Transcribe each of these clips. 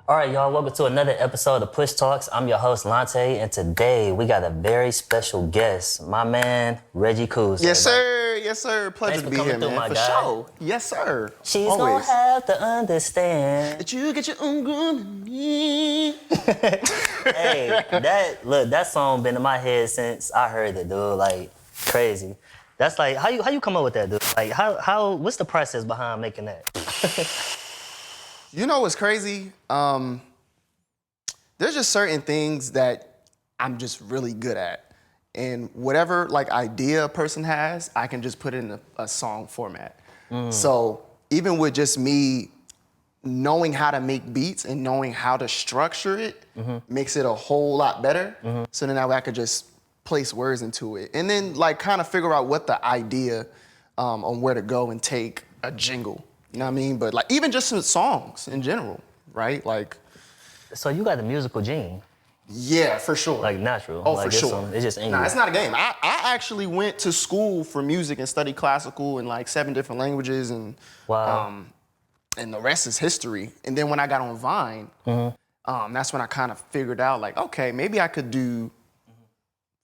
All right, y'all, welcome to another episode of Push Talks. I'm your host, Lante, and today we got a very special guest, my man, Reggie Couz. Yes, sir. Yes, sir. Pleasure to be here, through, man. my For guy. sure. Yes, sir. She's Always. gonna have to understand. That you get your own groove. Hey, that song been in my head since I heard it, dude. Like, crazy. That's like, how you come up with that, dude? Like, what's the process behind making that? You know what's crazy? There's just certain things that I'm just really good at. And whatever like idea a person has, I can just put it in a song format. So even with just me knowing how to make beats and knowing how to structure it makes it a whole lot better. So then that way I could just place words into it. And then like kind of figure out what the idea on where to go and take a jingle. You know what I mean? But like even just some songs in general, right? Like. So you got the musical gene. Yeah, for sure. Like natural. Oh, like for sure. It's just in Nah, you. it's not a game. I actually went to school for music and studied classical in like 7 different languages and Wow. and the rest is history. And then when I got on Vine, that's when I kind of figured out like, okay, maybe I could do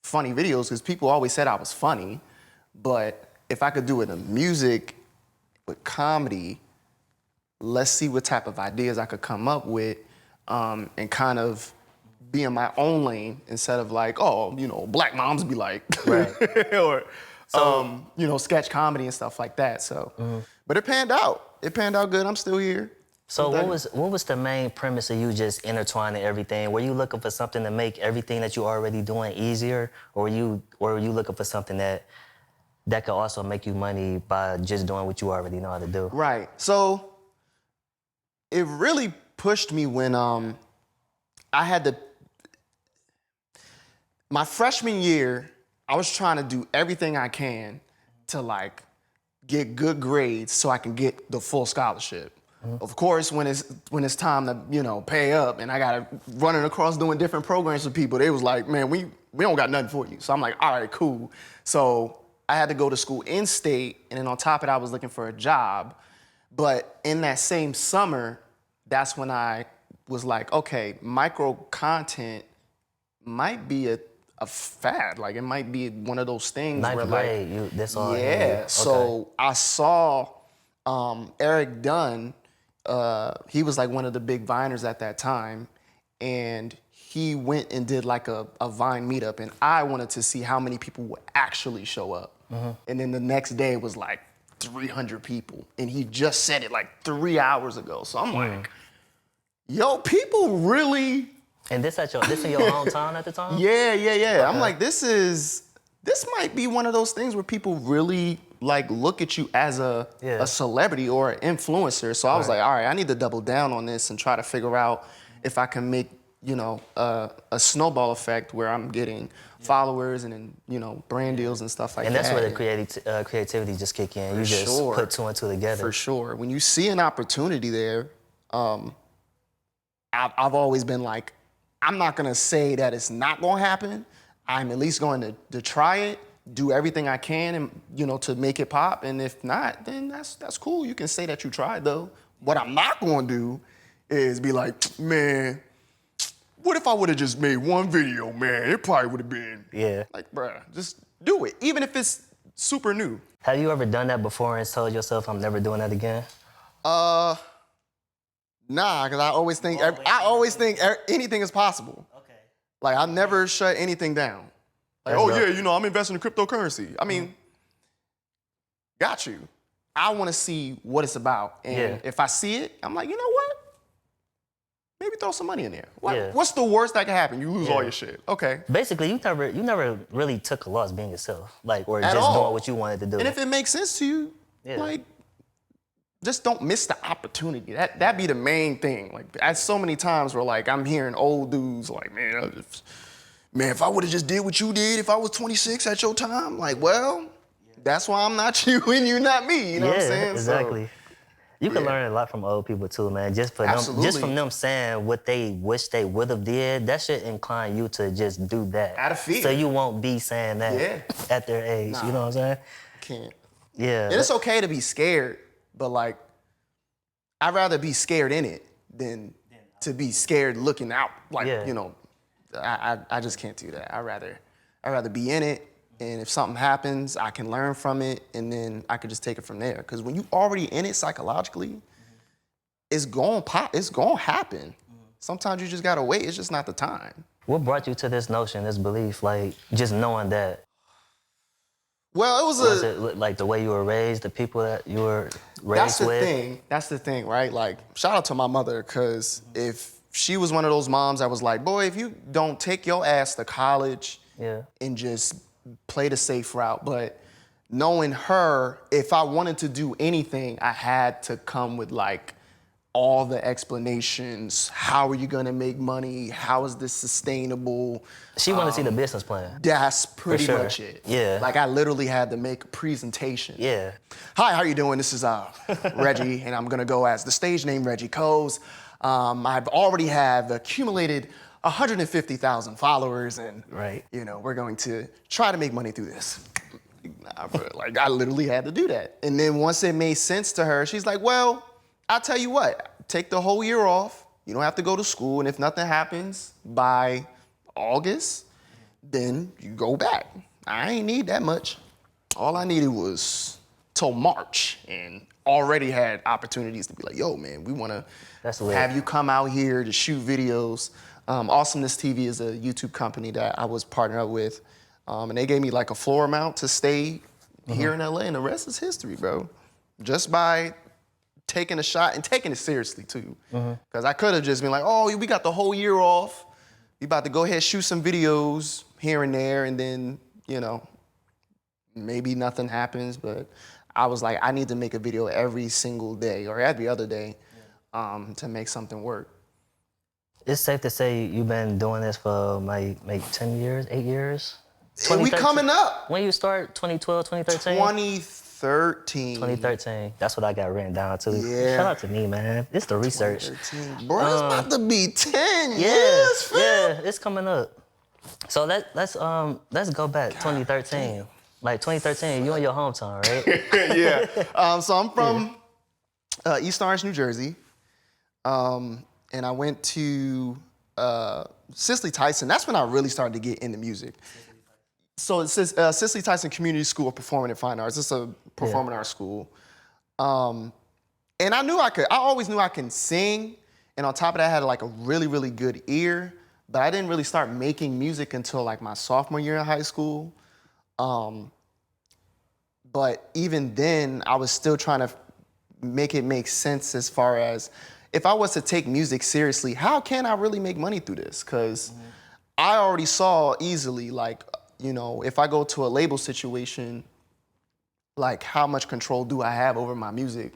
funny videos because people always said I was funny, but if I could do it in music with comedy, let's see what type of ideas I could come up with and kind of be in my own lane instead of like, oh, you know, black moms be like, Right. or, you know, sketch comedy and stuff like that. So, but it panned out. It panned out good. I'm still here. So what was the main premise of you just intertwining everything? Were you looking for something to make everything that you already doing easier, or were you looking for something that could also make you money by just doing what you already know how to do? Right. So it really pushed me when I had my freshman year, I was trying to do everything I can to like get good grades so I can get the full scholarship. Of course, when it's time to, you know, pay up and I gotta running across doing different programs with people, they was like, man, we don't got nothing for you. So I'm like, all right, cool. So I had to go to school in state, and then on top of it, I was looking for a job. But in that same summer, that's when I was like, okay, micro content might be a fad. Like it might be one of those things Ninth where grade, like, that's all. yeah. Okay. So I saw Eric Dunn. He was like one of the big Viners at that time, and he went and did like a Vine meetup, and I wanted to see how many people would actually show up. And then the next day it was like 300 people, and he just said it like 3 hours ago. So I'm like, yo, people really. And this in your hometown at the time? Yeah. Okay. I'm like, this might be one of those things where people really like look at you as a celebrity or an influencer. So I was like, all right, I need to double down on this and try to figure out if I can make, you know, a snowball effect where I'm getting followers and then, you know, brand deals and stuff like that. And that's where the creativity just kick in. You just put 2 and 2 together. For sure. When you see an opportunity there, I've always been like, I'm not gonna say that it's not gonna happen. I'm at least going to try it, do everything I can, and you know, to make it pop. And if not, then that's cool. You can say that you tried though. What I'm not gonna do is be like, man, what if I would have just made one video, man? It probably would have been like, bruh, just do it, even if it's super new. Have you ever done that before and told yourself, I'm never doing that again? Nah, because I always think anything is possible. Okay. Like I never shut anything down. Like, you know, I'm investing in cryptocurrency. I mean, got you. I want to see what it's about, and if I see it, I'm like, you know what? Maybe throw some money in there. What's the worst that can happen? You lose all your shit. Okay. Basically, you never really took a loss being yourself, like, or just doing what you wanted to do. And if it makes sense to you, like, just don't miss the opportunity. That'd be the main thing. Like, at so many times where like I'm hearing old dudes like, man, if I would have just did what you did if I was 26 at your time, like, well, that's why I'm not you and you're not me. You know what I'm saying? Exactly. So, you can learn a lot from old people too, man. Just from them saying what they wish they would have did, that should incline you to just do that. Out of fear. So you won't be saying that at their age. You know what I'm saying? Can't. Yeah. And it's okay to be scared, but like, I'd rather be scared in it than to be scared looking out. Like, Yeah. you know, I just can't do that. I'd rather be in it, and if something happens, I can learn from it, and then I could just take it from there. Because when you already in it psychologically, it's going to happen. Sometimes you just gotta wait. It's just not the time. What brought you to this notion, this belief, like just knowing that? Well, it Was it like the way you were raised, the people that you were raised with? That's the thing, right? Like, shout out to my mother, because if she was one of those moms that was like, boy, if you don't take your ass to college and just play the safe route. But knowing her, if I wanted to do anything, I had to come with like all the explanations. How are you gonna make money? How is this sustainable? She wanted to see the business plan. That's pretty sure. much it. Yeah. Like, I literally had to make a presentation. Yeah. Hi, how you doing? This is Reggie, and I'm gonna go as the stage name Reggie Couz. I've already have accumulated 150,000 followers, and you know, we're going to try to make money through this. Nah, bro, like, I literally had to do that. And then once it made sense to her, she's like, well, I'll tell you what, take the whole year off. You don't have to go to school, and if nothing happens by August, then you go back. I ain't need that much. All I needed was till March, and already had opportunities to be like, yo, man, we wanna have you come out here to shoot videos. Awesomeness TV is a YouTube company that I was partnered up with, and they gave me like a floor amount to stay here in LA, and the rest is history, bro. Just by taking a shot and taking it seriously too. Because I could have just been like, oh, we got the whole year off. We about to go ahead, shoot some videos here and there, and then, you know, maybe nothing happens. But I was like, I need to make a video every single day or every other day to make something work. It's safe to say you've been doing this for maybe 10 years, 8 years? We coming up. When you start, 2012, 2013? 2013. 2013. That's what I got written down too. Yeah. Shout out to me, man. It's the research. 2013. Bro, it's about to be 10 Yeah, years, fam. yeah, it's coming up. So let's go back 2013. Like 2013, you in your hometown, right? Yeah. So I'm from East Orange, New Jersey. And I went to Cicely Tyson. That's when I really started to get into music. So it says Cicely Tyson Community School of Performing and Fine Arts. It's a performing arts school. And I always knew I can sing. And on top of that, I had like a really, really good ear. But I didn't really start making music until like my sophomore year in high school. But even then, I was still trying to make it make sense as far as, if I was to take music seriously, how can I really make money through this? Because I already saw easily, like, you know, if I go to a label situation, like, how much control do I have over my music?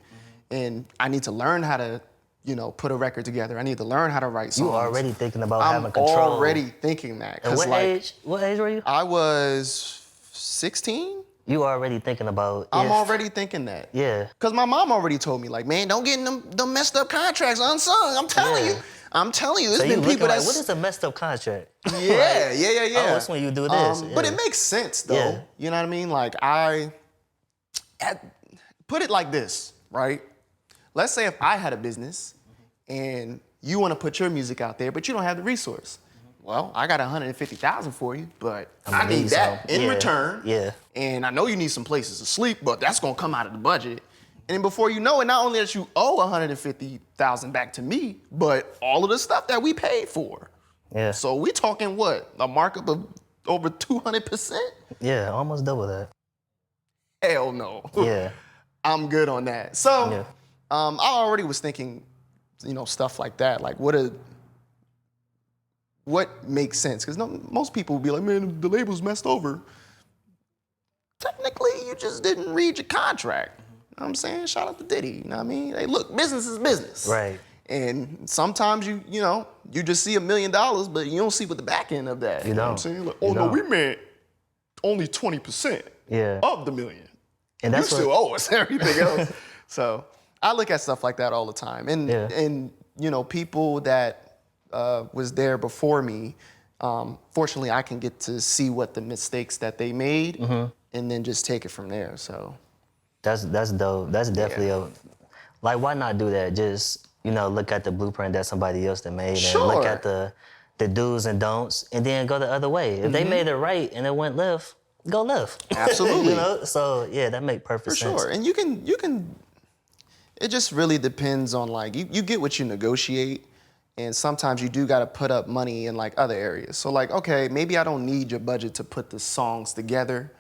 And I need to learn how to, you know, put a record together. I need to learn how to write songs. You already thinking about having control. I'm already thinking that. And what age were you? I was 16. You already thinking about I'm already thinking that. Yeah. Because my mom already told me, like, man, don't get in them messed up contracts unsung. I'm telling you. I'm telling you, there's been people like, what is a messed up contract? Yeah. Oh, it's when you do this. But it makes sense, though. Yeah. You know what I mean? Like, put it like this, right? Let's say if I had a business and you want to put your music out there, but you don't have the resource. Well, I got 150,000 for you, but I need that in return. Yeah. And I know you need some places to sleep, but that's gonna come out of the budget. And then before you know it, not only that you owe 150,000 back to me, but all of the stuff that we paid for. Yeah. So we talking what? A markup of over 200%? Yeah, almost double that. Hell no. Yeah. I'm good on that. So I already was thinking, you know, stuff like that. Like, what makes sense? Because most people will be like, man, the label's messed over. Technically, you just didn't read your contract. You know what I'm saying? Shout out to Diddy, you know what I mean? Hey, look, business is business. Right. And sometimes you just see $1 million, but you don't see what the back end of that. You know what don't. I'm saying? Like, oh no, we meant only 20% of the million. And that's you still owe us everything else. So I look at stuff like that all the time. And you know, people that was there before me, fortunately I can get to see what the mistakes that they made and then just take it from there. So that's dope. That's definitely like, why not do that? Just look at the blueprint that somebody else that made and Sure. look at the do's and don'ts and then go the other way. If they made it right and it went left, go left. Absolutely. So yeah, that make perfect For sense. sure. And you can, it just really depends on like, you get what you negotiate. And sometimes you do got to put up money in like other areas. So like, okay, maybe I don't need your budget to put the songs together.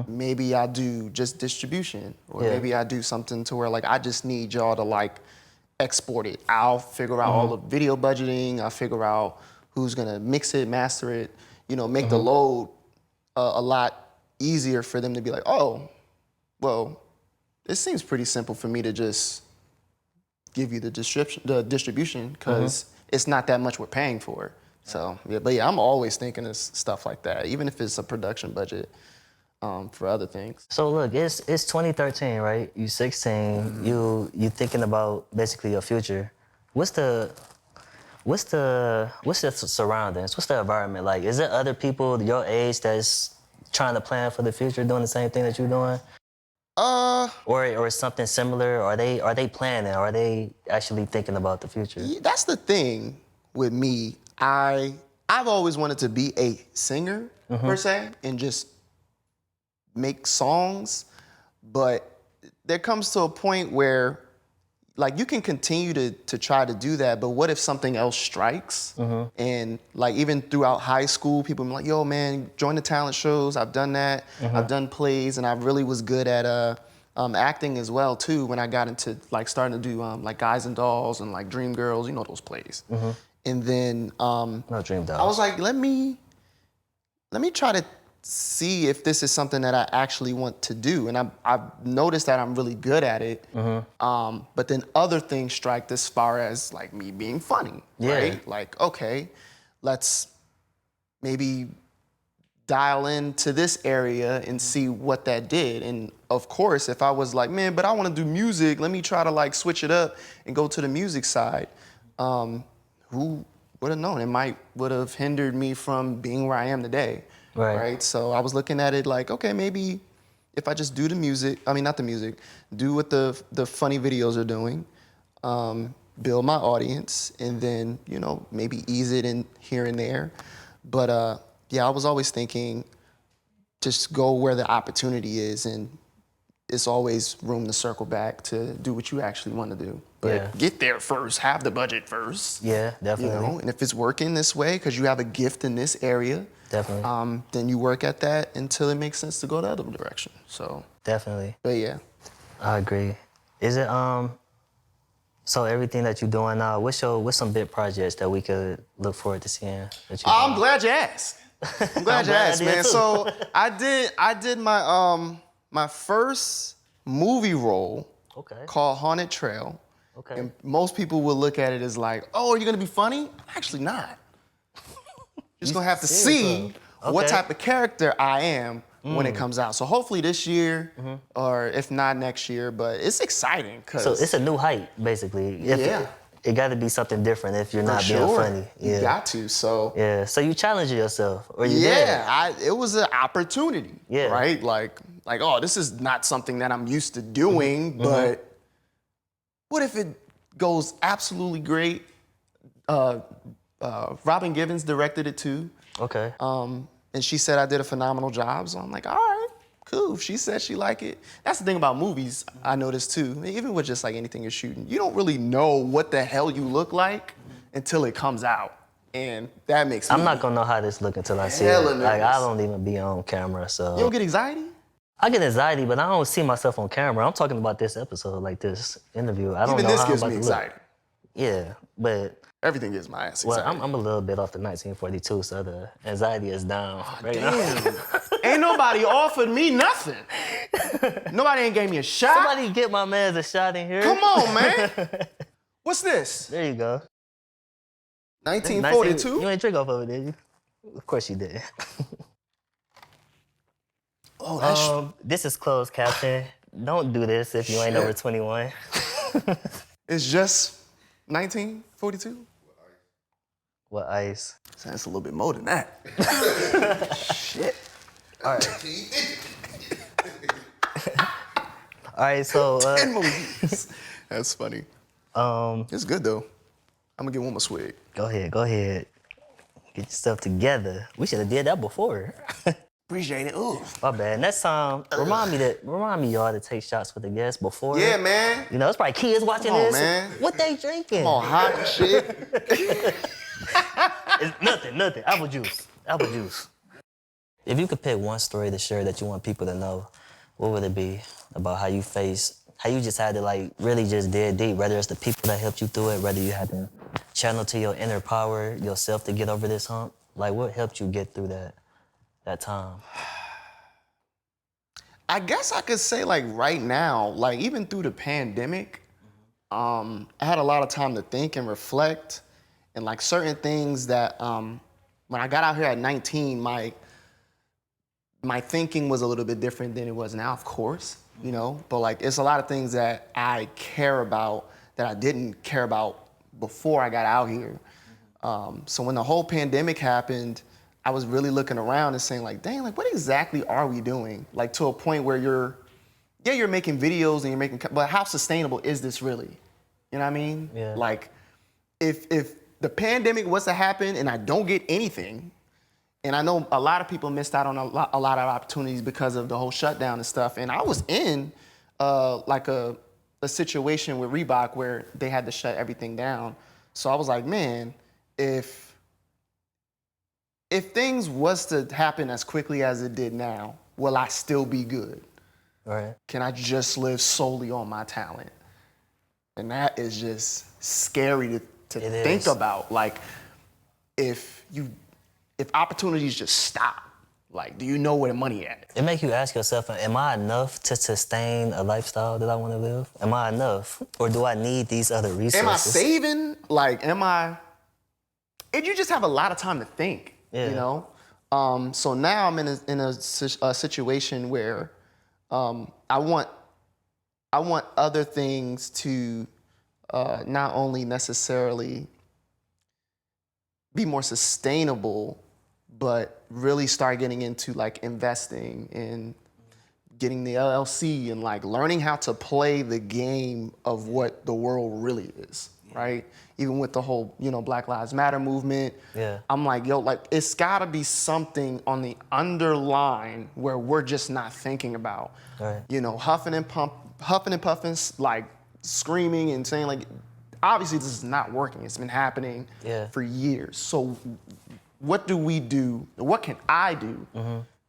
Maybe I do just distribution, or maybe I do something to where like I just need y'all to like export it. I'll figure out all the video budgeting. I'll figure out who's gonna mix it, master it. Make the load a lot easier for them to be like, oh, well, this seems pretty simple for me to just give you the distribution because it's not that much we're paying for. So yeah, but yeah, I'm always thinking of stuff like that, even if it's a production budget for other things. So look, it's 2013, right? You 16. You thinking about basically your future. What's the surroundings? What's the environment like? Is there other people your age that's trying to plan for the future, doing the same thing that you're doing? Or something similar? Are they planning? Are they actually thinking about the future? Yeah, that's the thing with me. I've always wanted to be a singer per se and just make songs, but there comes to a point where like you can continue to try to do that, but what if something else strikes? And like even throughout high school, people be like, yo man, join the talent shows. I've done that. I've done plays, and I really was good at acting as well too when I got into like starting to do like Guys and Dolls and like Dream Girls, those plays. And then No Dream Dolls. I was like, let me try to see if this is something that I actually want to do. And I've noticed that I'm really good at it. But then other things strike as far as like me being funny, right? Like, okay, let's maybe dial into this area and see what that did. And of course, if I was like, man, but I want to do music, let me try to like switch it up and go to the music side. Who would have known? It would have hindered me from being where I am today. Right. So I was looking at it like, okay, maybe if I just do the music, not the music, do what the funny videos are doing, build my audience, and then, maybe ease it in here and there. But yeah, I was always thinking, just go where the opportunity is, and it's always room to circle back to do what you actually want to do. But get there first, have the budget first. Yeah, definitely. And if it's working this way, because you have a gift in this area, definitely. Then you work at that until it makes sense to go the other direction. So definitely. But yeah. I agree. Is it so everything that you're doing now, what's some big projects that we could look forward to seeing? I'm glad you asked. I'm glad you asked, man. Too. So I did my my first movie role called Haunted Trail. Okay. And most people will look at it as like, oh, are you gonna be funny? Actually not. Just gonna have to see what type of character I am when it comes out. So hopefully this year, or if not next year, but it's exciting. So it's a new height, basically. It got to be something different if you're not being funny. You got to, so. Yeah, so you challenge yourself, or you did. Yeah, it was an opportunity, right? Like, oh, this is not something that I'm used to doing, but what if it goes absolutely great? Robin Givens directed it too. Okay. And she said I did a phenomenal job, so I'm like, all right, cool. If she said she liked it. That's the thing about movies, I noticed too. Even with just like anything you're shooting, you don't really know what the hell you look like until it comes out. And that makes me... I'm not gonna know how this look until I see it. Nervous. Like, I don't even be on camera, so... You don't get anxiety? I get anxiety, but I don't see myself on camera. I'm talking about this episode, like this interview. I don't know how I'm about to look. Even this gives me anxiety. Yeah, but... Everything gives my ass Well, anxiety. I'm a little bit off the 1942, so the anxiety is down right now. Damn. Ain't nobody offered me nothing. Nobody ain't gave me a shot. Somebody get my man a shot in here. Come on, man. What's this? There you go. 1942? You ain't drink off of it, did you? Of course you did. Oh, that's... This is closed caption. Don't do this if you ain't over 21. It's just 1942? What ice? That's a little bit more than that. Shit. All right. All right, so... 10 movies. That's funny. It's good though. I'm gonna get one more swig. Go ahead. Get yourself together. We should have did that before. Appreciate it. Ooh. My bad. Next time, remind me y'all to take shots with the guests before. Yeah, man. You know, it's probably kids watching Come on, this. man. What they drinking? Come on, hot and shit. It's nothing. Apple juice. If you could pick one story to share that you want people to know, what would it be about how you just had to like really just dig deep, whether it's the people that helped you through it, whether you had to channel to your inner power yourself to get over this hump? Like, what helped you get through that time? I guess I could say like right now, like even through the pandemic, I had a lot of time to think and reflect, and like certain things that when I got out here at 19, my thinking was a little bit different than it was now, of course, you know, but like it's a lot of things that I care about that I didn't care about before I got out here. So when the whole pandemic happened, I was really looking around and saying like, dang, like what exactly are we doing? Like to a point where you're making videos and you're making, but how sustainable is this really? You know what I mean? Yeah. Like if the pandemic was to happen and I don't get anything, and I know a lot of people missed out on a lot of opportunities because of the whole shutdown and stuff. And I was in like a situation with Reebok where they had to shut everything down. So I was like, man, if things was to happen as quickly as it did now, will I still be good? Right. Can I just live solely on my talent? And that is just scary to think about. Like, if opportunities just stop, like, do you know where the money at? It make you ask yourself, am I enough to sustain a lifestyle that I want to live? Am I enough? Or do I need these other resources? Am I saving? Like, and you just have a lot of time to think, Yeah. you know? So now I'm in a situation where I want other things to not only necessarily be more sustainable, but really start getting into like investing and getting the LLC and like learning how to play the game of what the world really is, right? Even with the whole, you know, Black Lives Matter movement. Yeah. I'm like, yo, like it's gotta be something on the underline where we're just not thinking about. Right. You know, huffing and puffing, like screaming and saying like, obviously this is not working. It's been happening for years. So what do we do? What can I do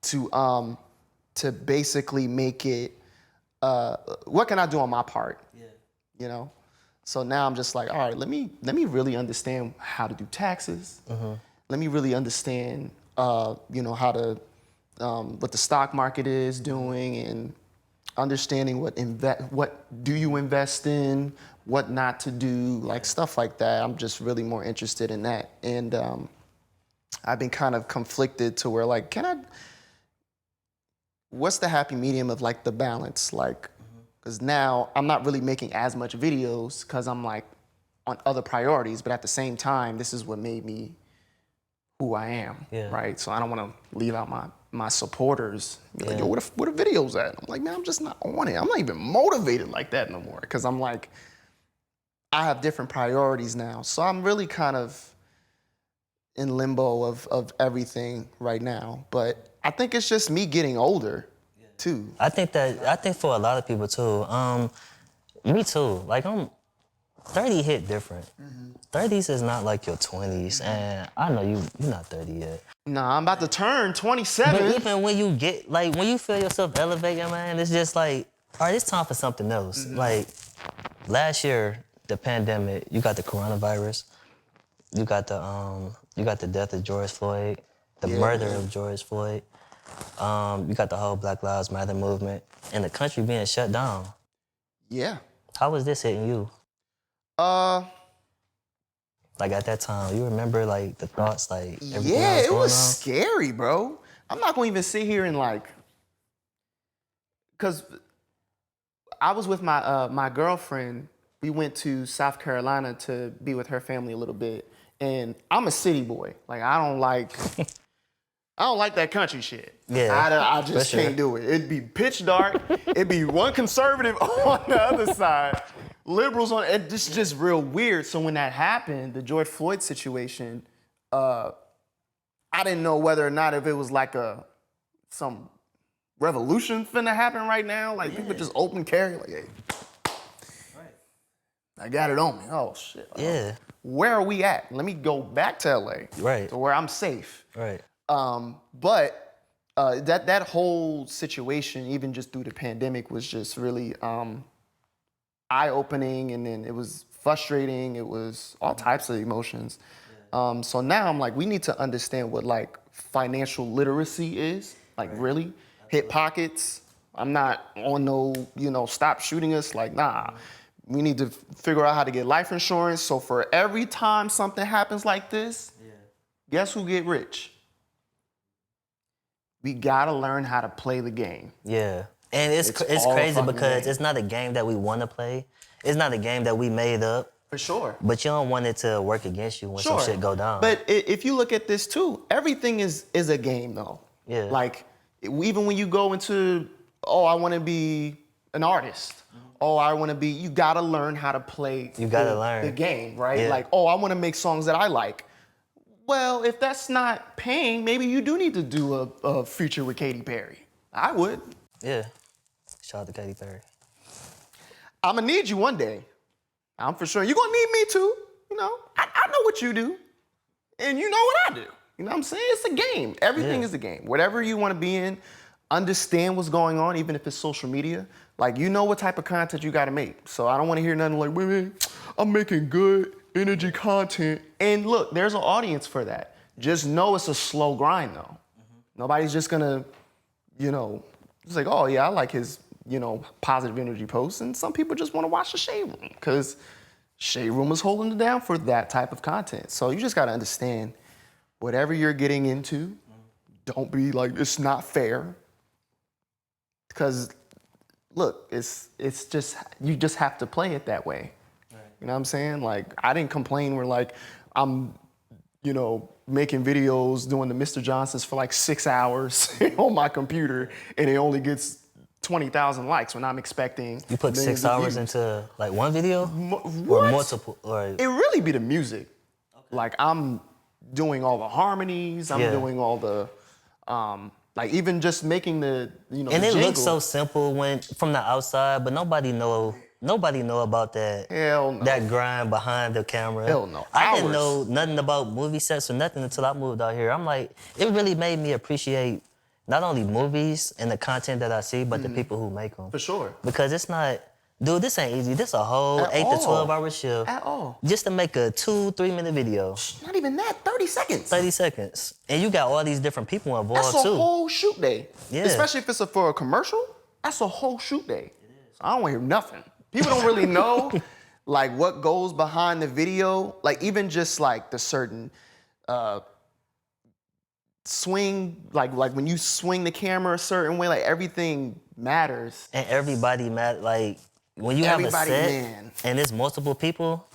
to basically make it? What can I do on my part? Yeah. You know. So now I'm just like, all right, let me really understand how to do taxes. Let me really understand, you know, how to what the stock market is doing and understanding what do you invest in, what not to do, like stuff like that. I'm just really more interested in that. And I've been kind of conflicted to where like, what's the happy medium of like the balance? Like, because now I'm not really making as much videos because I'm like on other priorities, but at the same time, this is what made me who I am, right? So I don't want to leave out my supporters. Be like, yo, where the videos at? I'm like, man, I'm just not on it. I'm not even motivated like that no more because I'm like, I have different priorities now. So I'm really kind of in limbo of everything right now. But I think it's just me getting older too. I think for a lot of people too. Me too. Like 30 hit different. 30s is not like your 20s, and I know you're not 30 yet. Nah, I'm about to turn 27. But even when you get when you feel yourself elevating, man, it's just like, all right, it's time for something else. Like last year, the pandemic, you got the coronavirus, you got the death of George Floyd, the murder of George Floyd. You got the whole Black Lives Matter movement and the country being shut down. Yeah. How was this hitting you? Like at that time, you remember like the thoughts, like everything yeah, else it going was on? scary, bro. I'm not gonna even sit here and like, cause I was with my girlfriend. We went to South Carolina to be with her family a little bit, and I'm a city boy. Like I don't like that country shit. Yeah, I just can't do it. It'd be pitch dark. It'd be one conservative on the other side. liberals on it. It's just real weird. So when that happened, the George Floyd situation, I didn't know whether or not if it was like some revolution finna happen right now. Like people just open carry, like, hey, I got it on me. Oh shit. Yeah. Where are we at? Let me go back to LA. Right. To where I'm safe. Right. But that whole situation, even just through the pandemic, was just really eye-opening, and then it was frustrating. It was all types of emotions. So now I'm like, we need to understand what like financial literacy is. Like really, hit pockets. I'm not on no, stop shooting us. Like, nah. We need to figure out how to get life insurance. So for every time something happens like this, guess who get rich? We gotta learn how to play the game. Yeah. And it's crazy because it's not a game that we want to play. It's not a game that we made up. For sure. But you don't want it to work against you when some shit go down. But if you look at this too, everything is a game though. Yeah. Like even when you go into, I want to be an artist. I want to be, you gotta learn how to play the game, right? Yeah. Like, I want to make songs that I like. Well, if that's not paying, maybe you do need to do a feature with Katy Perry. I would. Yeah. Shout out to Katy Perry. I'm gonna need you one day. I'm for sure. You're gonna need me too. I know what you do. And you know what I do. You know what I'm saying? It's a game. Everything is a game. Whatever you want to be in, understand what's going on, even if it's social media. Like, you know what type of content you gotta make. So I don't wanna hear nothing like, wait, I'm making good energy content. And look, there's an audience for that. Just know it's a slow grind though. Nobody's just gonna, it's like, oh yeah, I like his, positive energy posts. And some people just wanna watch the Shade Room because Shade Room is holding it down for that type of content. So you just gotta understand whatever you're getting into, don't be like, it's not fair. Because look, it's just, you just have to play it that way. Right. You know what I'm saying? Like, I didn't complain where like, I'm, making videos doing the Mr. Johnsons for like 6 hours on my computer and it only gets 20,000 likes when I'm expecting. You put 6 hours into like one video? What? Or multiple? Or... It really be the music. Okay. Like I'm doing all the harmonies, I'm doing all the, like even just making the, And it looks so simple from the outside, but nobody know about that. Hell no. That grind behind the camera. Hell no. I didn't know nothing about movie sets or nothing until I moved out here. I'm like, it really made me appreciate not only movies and the content that I see, but the people who make them. For sure. Because it's not, dude, this ain't easy. This a whole 8 to 12 hour shift. At all. Just to make a 2-3 minute video. Not even that, 30 seconds. 30 seconds. And you got all these different people involved too. That's a whole shoot day. Yeah. Especially if it's for a commercial, that's a whole shoot day. It is. I don't want to hear nothing. People don't really know like what goes behind the video. Like even just like the certain swing, like when you swing the camera a certain way, like everything matters. And everybody matters. Like when you have a set and there's multiple people,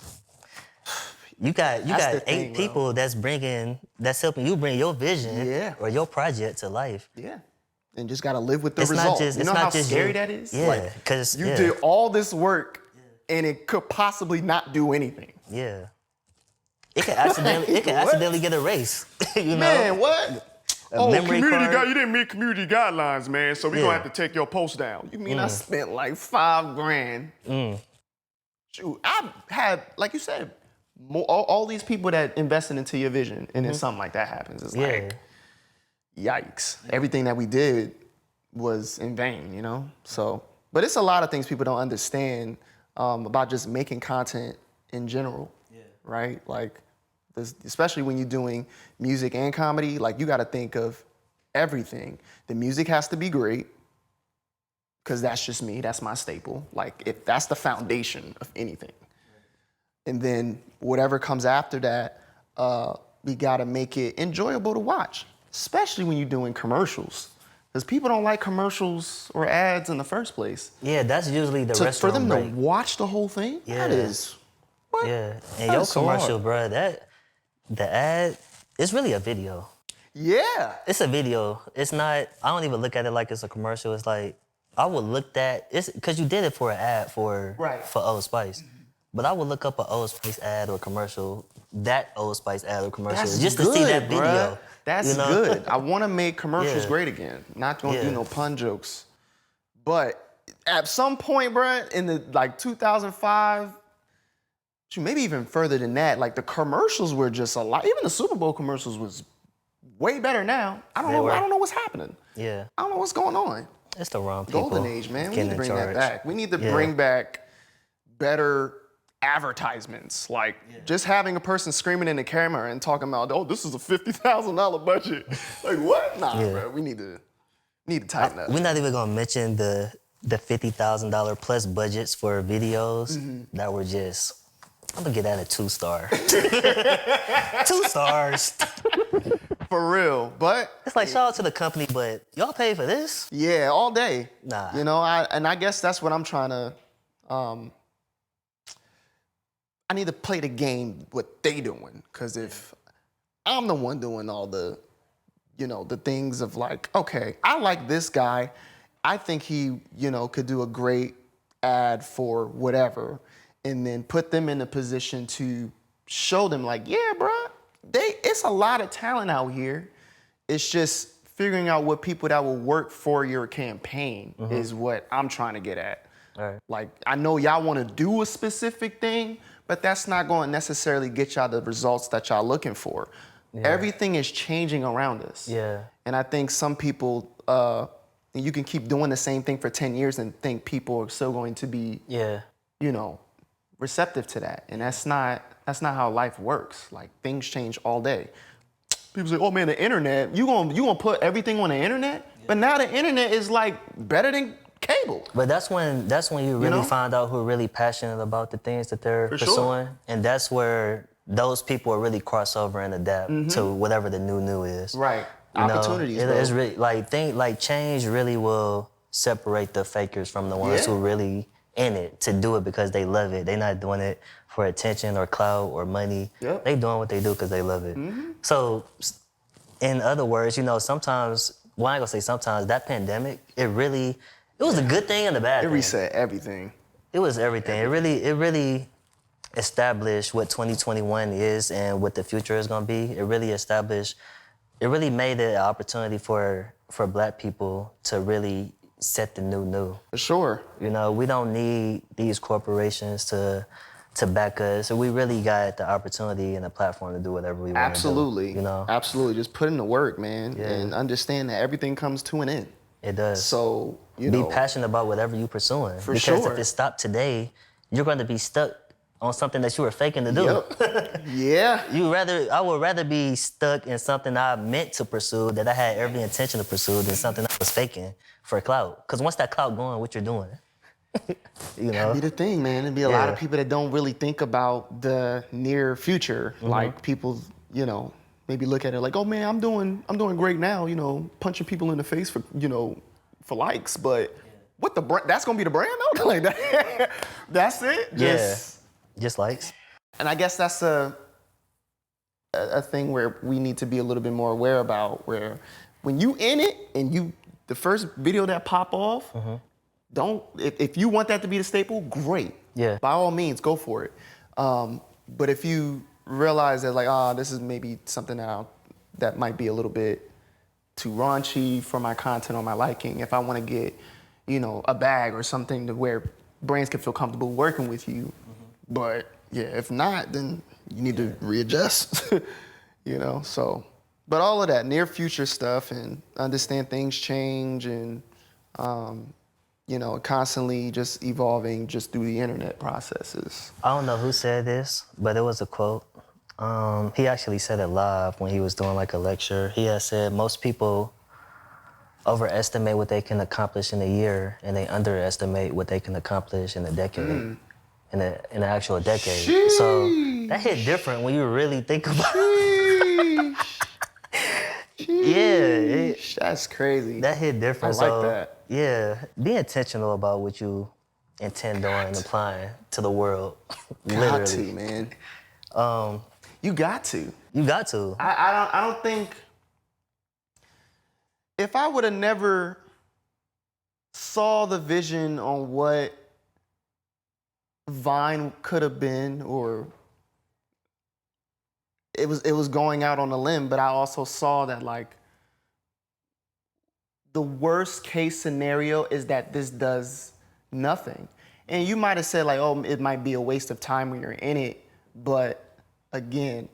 you got 8 people that's helping you bring your vision or your project to life. Yeah. And just gotta live with the result. Not just, you know how scary that is? Yeah, because you did all this work and it could possibly not do anything. Yeah. It can accidentally get erased. Man, what? Memory card. You didn't meet community guidelines, man, so we're gonna have to take your post down. You mean I spent like $5,000? Shoot, I had, like you said, all these people that invested into your vision, and then something like that happens. It's like, yikes. Everything that we did was in vain, So, but it's a lot of things people don't understand about just making content in general, right? Like, especially when you're doing music and comedy, like you gotta think of everything. The music has to be great, because that's just me, that's my staple. Like, if that's the foundation of anything. And then whatever comes after that, we gotta make it enjoyable to watch. Especially when you're doing commercials. Because people don't like commercials or ads in the first place. Yeah, that's usually the restaurant for them break. to watch the whole thing, that is, what? Yeah, and your commercial, bro, the ad, it's really a video. Yeah. It's a video. It's not, I don't even look at it like it's a commercial. It's like, I would look that it's because you did it for an ad for Right. for Old Spice, but I would look up an Old Spice ad or commercial, that Old Spice ad or commercial, That's just good, to see that bruh. video. That's you know? good. I want to make commercials Yeah. great again. Not gonna do Yeah. no pun jokes, but at some point, bruh, in the like 2005, maybe even further than that, like the commercials were just a lot. Even the Super Bowl commercials was way better now. I don't They know. were. I don't know what's happening. Yeah, I don't know what's going on. it's the wrong people. Golden age, man. We need getting to in bring that charge. back. We need to Yeah. bring back better advertisements. Like just having a person screaming in the camera and talking about, oh, this is a $50,000 budget. Like what? Nah, Yeah. bro. We need to tighten up. We're not even gonna mention the $50,000 plus budgets for videos that were just. I'm gonna get that a 2-star. 2 stars. For real. But It's like shout out to the company, but y'all pay for this? yeah, all day. Nah. You know, I guess that's what I'm trying to. I need to play the game what they doing, because if I'm the one doing all the, the things of like, okay, I like this guy, I think he, could do a great ad for whatever, and then put them in a position to show them like, yeah, bro, it's a lot of talent out here. It's just figuring out what people that will work for your campaign is what I'm trying to get at. All right. Like, I know y'all want to do a specific thing, but that's not going to necessarily get y'all the results that y'all looking for. Yeah. Everything is changing around us. Yeah. And I think some people, you can keep doing the same thing for 10 years and think people are still going to be, Yeah. receptive to that. And that's not how life works. Like, things change all day. People say, oh man, the internet, you gonna put everything on the internet? Yeah. But now the internet is like better than cable. But that's when you really know? find out who are really passionate about the things that they're For pursuing. sure. And that's where those people will really cross over and adapt to whatever the new is. Right. You know, Opportunities, it's bro. really like change really will separate the fakers from the ones who really in it to do it because they love it. They're not doing it for attention or clout or money. Yep. They doing what they do because they love it. So, in other words, sometimes, well, I ain't gonna say sometimes, that pandemic, it was a good thing and a bad It thing. reset everything. It was everything. It really established what 2021 is and what the future is gonna be. It really made it an opportunity for Black people to really set the new. For sure. We don't need these corporations to back us. So we really got the opportunity and the platform to do whatever we want Absolutely. to do. Absolutely. Just put in the work, man, Yeah. and understand that everything comes to an end. It does. So, Be passionate about whatever you're pursuing. For because sure. if it stopped today, you're going to be stuck on something that you were faking to do. Yep. Yeah. I would rather be stuck in something I meant to pursue, that I had every intention to pursue, than something I was faking for clout. Because once that clout going, what you're doing? That'd be the thing, man. There'd be a lot of people that don't really think about the near future. Like people, maybe look at it like, oh man, I'm doing great now, punching people in the face for, for likes. But what the brand? That's gonna be the brand though? Like that? That's it? Just likes. And I guess that's a thing where we need to be a little bit more aware about, where when you in it and the first video that pop off, if you want that to be the staple, great. Yeah. By all means, go for it. But if you realize that like, this is maybe something that might be a little bit too raunchy for my content or my liking, if I want to get, a bag or something to where brands can feel comfortable working with you. But yeah, if not, then you need to readjust, so. But all of that near future stuff, and understand things change, and, constantly just evolving just through the internet processes. I don't know who said this, but it was a quote. He actually said it live when he was doing like a lecture. He had said most people overestimate what they can accomplish in a year, and they underestimate what they can accomplish in a decade. In an actual decade. Sheesh. So that hit different when you really think about it. Yeah. That's crazy. That hit different. I like that. Yeah. Be intentional about what you intend on and applying to the world. Literally. Got to, man. You got to. You got to. I don't think, if I would have never saw the vision on what Vine could have been, or it was going out on a limb, but I also saw that like the worst case scenario is that this does nothing. And you might have said like, oh, it might be a waste of time when you're in it, but again,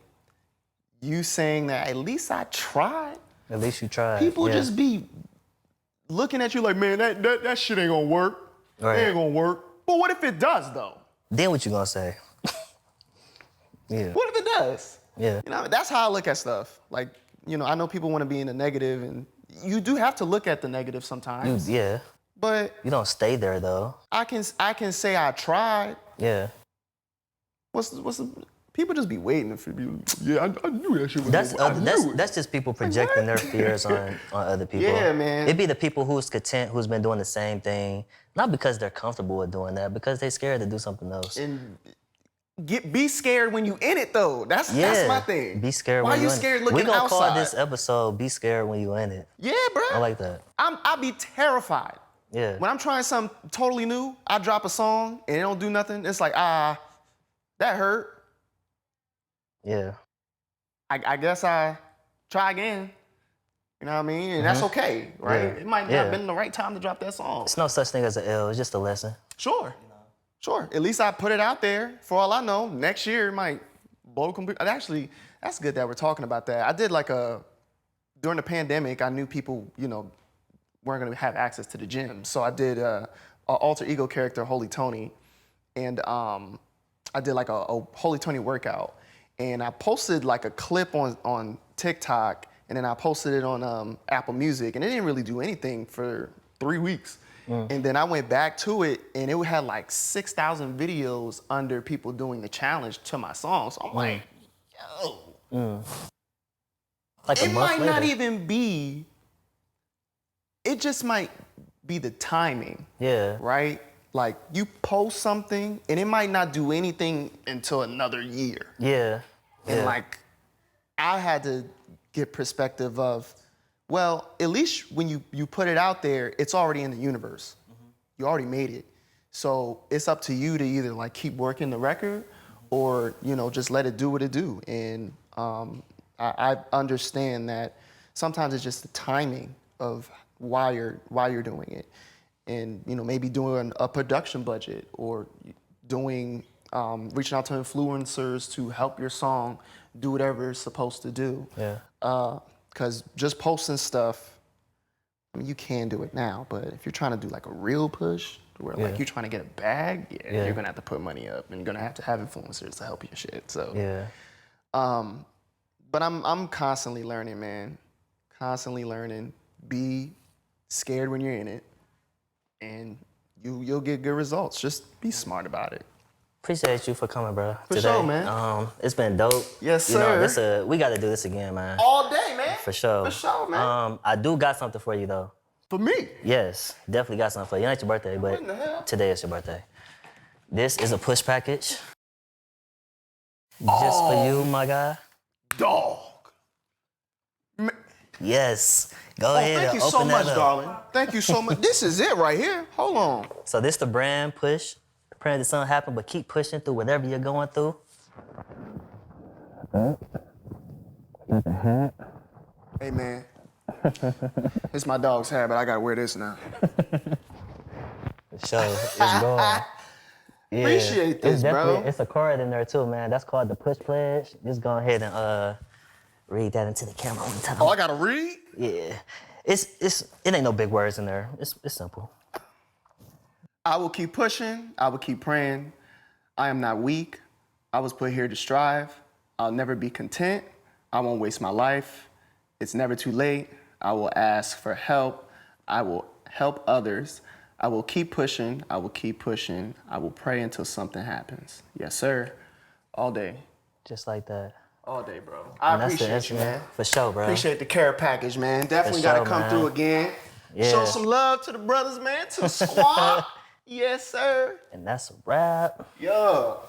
you saying that at least I tried. At least you tried. People just be looking at you like, man, that shit ain't gonna work. Right. It ain't gonna work. But what if it does though? Then what you gonna say? Yeah. What if it does? Yeah. You know, that's how I look at stuff. Like, you know, I know people want to be in the negative, and you do have to look at the negative sometimes. Yeah. But You don't stay there though. I can say I tried. Yeah. What's the people just be waiting for you? Yeah, I knew that shit was That's just people projecting their fears on other people. Yeah, man. It'd be the people who's content, who's been doing the same thing, not because they're comfortable with doing that, because they're scared to do something else. And be scared when you in it though. That's my thing. Be scared Why when you you in scared it. looking We gonna outside? call this episode "Be Scared When You In It." Yeah, bro. I like that. I be terrified. Yeah. When I'm trying something totally new, I drop a song and it don't do nothing. It's like, that hurt. Yeah. I guess I try again. You know what I mean? And that's okay, right? Yeah. It might not have been the right time to drop that song. It's no such thing as an L. It's just a lesson. Sure. Sure. At least I put it out there. For all I know, next year it might blow complete. Actually, that's good that we're talking about that. I did during the pandemic, I knew people, you know, weren't gonna have access to the gym. So I did a alter ego character, Holy Tony. And I did like a Holy Tony workout. And I posted like a clip on TikTok, and then I posted it on Apple Music, and it didn't really do anything for 3 weeks. And then I went back to it, and it had like 6,000 videos under people doing the challenge to my song. So I'm like, yo. Like It a month might later. not even be, it just might be the timing. Yeah. Right? Like you post something, and it might not do anything until another year. Yeah. And like, I had to get perspective of, well, at least when you put it out there, it's already in the universe. You already made it. So it's up to you to either like keep working the record or, you know, just let it do what it do. And I understand that sometimes it's just the timing of why you're doing it. And, you know, maybe doing a production budget or doing, reaching out to influencers to help your song do whatever it's supposed to do. Yeah. Because just posting stuff, I mean, you can do it now, but if you're trying to do like a real push, where like you're trying to get a bag, you're gonna have to put money up, and you're gonna have to have influencers to help your shit. So but I'm constantly learning, man. Constantly learning. Be scared when you're in it, and you'll get good results. Just be smart about it. Appreciate you for coming, bro. For sure, man. It's been dope. Yes, You know, sir. we got to do this again, man. All day, man. For sure. For sure, man. I do got something for you though. For me. Yes, definitely got something for you. It ain't your birthday, but in the hell? today is your birthday. This is a push package. Just for you, my guy. Dog. Yes. Go ahead Thank and you open so that much, up. darling. Thank you so much. This is it right here. Hold on. So this the brand push. Praying that something happen, but keep pushing through whatever you're going through. Hey, man. It's my dog's hat, but I gotta wear this now. For sure, it's going. Yeah. Appreciate this, bro. It's a card in there too, man. That's called the push pledge. Just go ahead and read that into the camera one time. Oh, I gotta read? Yeah. It ain't no big words in there. It's simple. I will keep pushing. I will keep praying. I am not weak. I was put here to strive. I'll never be content. I won't waste my life. It's never too late. I will ask for help. I will help others. I will keep pushing. I will keep pushing. I will pray until something happens. Yes, sir. All day. Just like that. All day, bro. I appreciate you, man. For sure, bro. Appreciate the care package, man. Definitely For sure, gotta come man. through again. Yeah. Show some love to the brothers, man. To the squad. Yes, sir. And that's a wrap. Yo.